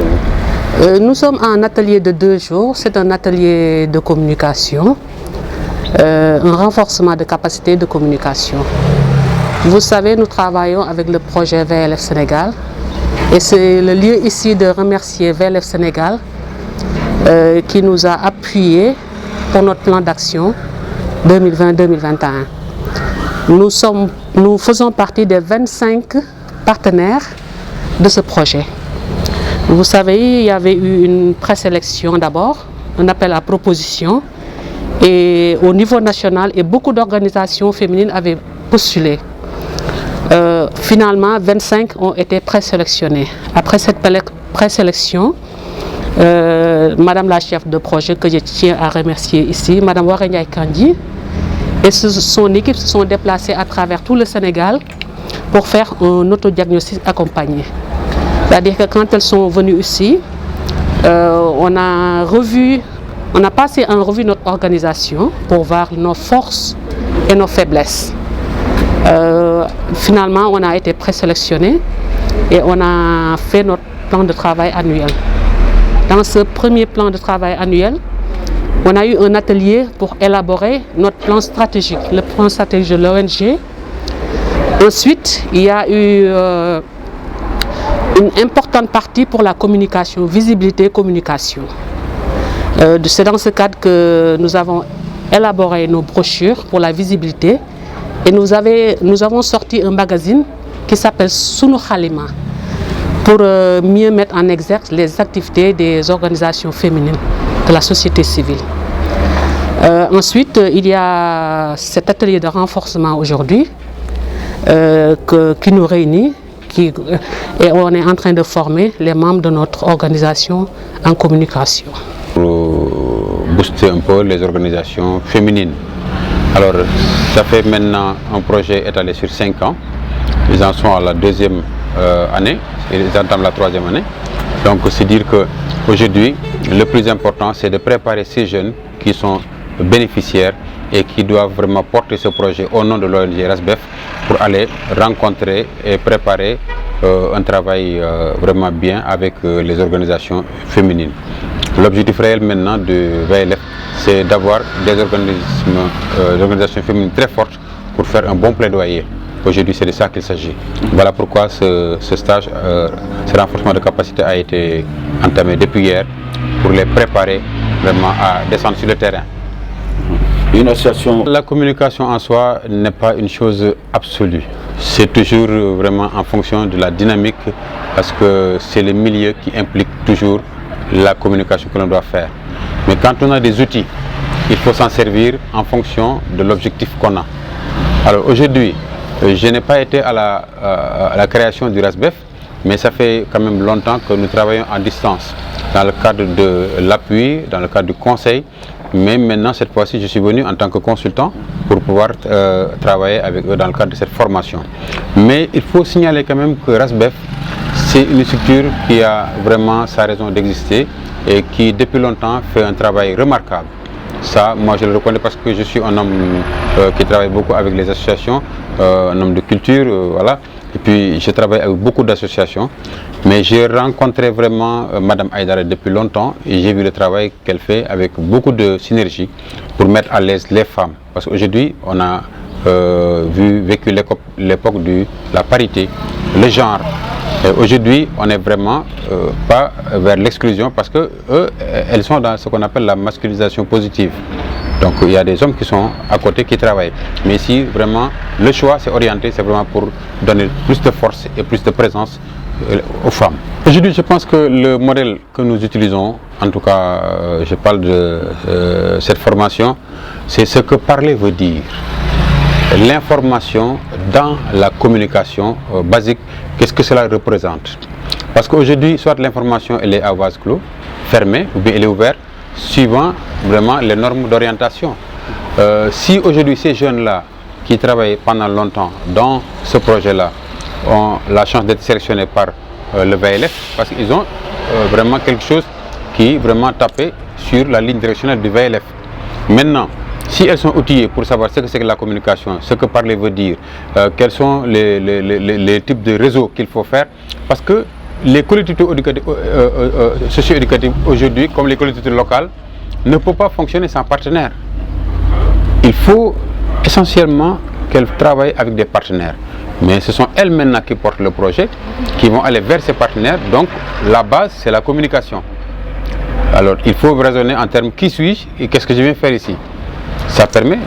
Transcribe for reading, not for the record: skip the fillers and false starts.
communication? Nous sommes en atelier de 2 jours. C'est un atelier de communication, un renforcement de capacité de communication. Vous savez, nous travaillons avec le projet VLF Sénégal et c'est le lieu ici de remercier VLF Sénégal qui nous a appuyés pour notre plan d'action 2020-2021. Nous faisons partie des 25 partenaires de ce projet. Vous savez, il y avait eu une présélection d'abord, un appel à proposition, et au niveau national, et beaucoup d'organisations féminines avaient postulé. Finalement, 25 ont été présélectionnés. Après cette présélection, Madame la chef de projet, que je tiens à remercier ici, Madame Warenya Kandi, et son équipe se sont déplacées à travers tout le Sénégal pour faire un autodiagnostic accompagné. C'est-à-dire que quand elles sont venues ici, on a passé en revue notre organisation pour voir nos forces et nos faiblesses. Finalement, on a été présélectionnés et on a fait notre plan de travail annuel. Dans ce premier plan de travail annuel, on a eu un atelier pour élaborer notre plan stratégique, le plan stratégique de l'ONG. Ensuite, il y a eu une importante partie pour la communication, visibilité, communication. C'est dans ce cadre que nous avons élaboré nos brochures pour la visibilité et nous avons sorti un magazine qui s'appelle Sunu Khalima pour mieux mettre en exergue les activités des organisations féminines de la société civile. Ensuite, il y a cet atelier de renforcement aujourd'hui qui nous réunit et on est en train de former les membres de notre organisation en communication. Pour booster un peu les organisations féminines. Alors, ça fait maintenant un projet étalé sur 5 ans. Ils en sont à la 2e année, ils entament la 3e année. Donc, c'est dire qu'aujourd'hui, le plus important, c'est de préparer ces jeunes qui sont bénéficiaires et qui doivent vraiment porter ce projet au nom de l'ONG RASBEF pour aller rencontrer et préparer un travail vraiment bien avec les organisations féminines. L'objectif réel maintenant de VLF, c'est d'avoir des organisations féminines très fortes pour faire un bon plaidoyer. Aujourd'hui, c'est de ça qu'il s'agit. Voilà pourquoi ce stage, ce renforcement de capacité a été entamé depuis hier pour les préparer vraiment à descendre sur le terrain. Une association. La communication en soi n'est pas une chose absolue. C'est toujours vraiment en fonction de la dynamique parce que c'est le milieu qui implique toujours la communication que l'on doit faire. Mais quand on a des outils, il faut s'en servir en fonction de l'objectif qu'on a. Alors aujourd'hui, je n'ai pas été à la création du RASBEF, mais ça fait quand même longtemps que nous travaillons en distance, dans le cadre de l'appui, dans le cadre du conseil. Mais maintenant, cette fois-ci, je suis venu en tant que consultant pour pouvoir travailler avec eux dans le cadre de cette formation. Mais il faut signaler quand même que RASBEF, c'est une structure qui a vraiment sa raison d'exister et qui, depuis longtemps, fait un travail remarquable. Ça, moi, je le reconnais parce que je suis un homme qui travaille beaucoup avec les associations, un homme de culture, voilà. Et puis, je travaille avec beaucoup d'associations. Mais j'ai rencontré vraiment Madame Aïdara depuis longtemps et j'ai vu le travail qu'elle fait avec beaucoup de synergie pour mettre à l'aise les femmes. Parce qu'aujourd'hui, on a vécu l'époque de la parité, le genre. Aujourd'hui, on n'est vraiment pas vers l'exclusion parce que elles sont dans ce qu'on appelle la masculinisation positive. Donc il y a des hommes qui sont à côté qui travaillent. Mais ici, vraiment, le choix c'est orienté, c'est vraiment pour donner plus de force et plus de présence aux femmes. Aujourd'hui, je pense que le modèle que nous utilisons, en tout cas, je parle de cette formation, c'est ce que parler veut dire. L'information dans la communication basique, qu'est-ce que cela représente? Parce qu'aujourd'hui, soit l'information elle est à vase clos, fermée, ou bien elle est ouverte, suivant vraiment les normes d'orientation. Si aujourd'hui ces jeunes-là qui travaillent pendant longtemps dans ce projet-là ont la chance d'être sélectionnés par le VLF, parce qu'ils ont vraiment quelque chose qui est vraiment tapé sur la ligne directionnelle du VLF. Maintenant, si elles sont outillées pour savoir ce que c'est que la communication, ce que parler veut dire, quels sont les types de réseaux qu'il faut faire, parce que les collectivités socio-éducatives aujourd'hui, comme les collectivités locales, ne peuvent pas fonctionner sans partenaires. Il faut essentiellement qu'elles travaillent avec des partenaires. Mais ce sont elles maintenant qui portent le projet, qui vont aller vers ces partenaires. Donc la base, c'est la communication. Alors il faut raisonner en termes qui suis-je et qu'est-ce que je viens faire ici. Ça permet